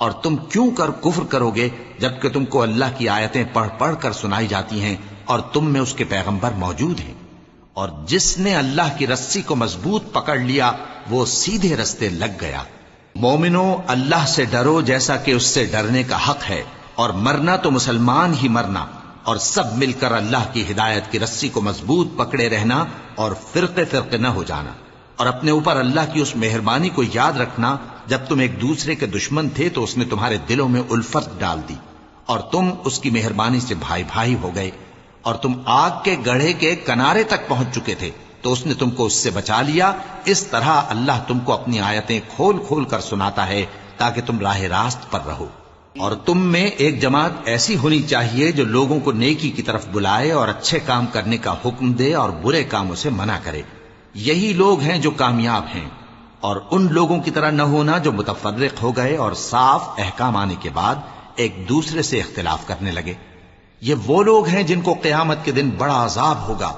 اور تم کیوں کر کفر کرو گے جبکہ تم کو اللہ کی آیتیں پڑھ پڑھ کر سنائی جاتی ہیں اور تم میں اس کے پیغمبر موجود ہیں؟ اور جس نے اللہ کی رسی کو مضبوط پکڑ لیا وہ سیدھے رستے لگ گیا۔ مومنو، اللہ سے ڈرو جیسا کہ اس سے ڈرنے کا حق ہے، اور مرنا تو مسلمان ہی مرنا، اور سب مل کر اللہ کی ہدایت کی رسی کو مضبوط پکڑے رہنا اور فرقے فرقے نہ ہو جانا، اور اپنے اوپر اللہ کی اس مہربانی کو یاد رکھنا جب تم ایک دوسرے کے دشمن تھے تو اس نے تمہارے دلوں میں الفت ڈال دی اور تم اس کی مہربانی سے بھائی بھائی ہو گئے، اور تم آگ کے گڑھے کے کنارے تک پہنچ چکے تھے تو اس نے تم کو اس سے بچا لیا۔ اس طرح اللہ تم کو اپنی آیتیں کھول کھول کر سناتا ہے تاکہ تم راہ راست پر رہو۔ اور تم میں ایک جماعت ایسی ہونی چاہیے جو لوگوں کو نیکی کی طرف بلائے اور اچھے کام کرنے کا حکم دے اور برے کاموں سے منع کرے، یہی لوگ ہیں جو کامیاب ہیں۔ اور ان لوگوں کی طرح نہ ہونا جو متفرق ہو گئے اور صاف احکام آنے کے بعد ایک دوسرے سے اختلاف کرنے لگے۔ یہ وہ لوگ ہیں جن کو قیامت کے دن بڑا عذاب ہوگا،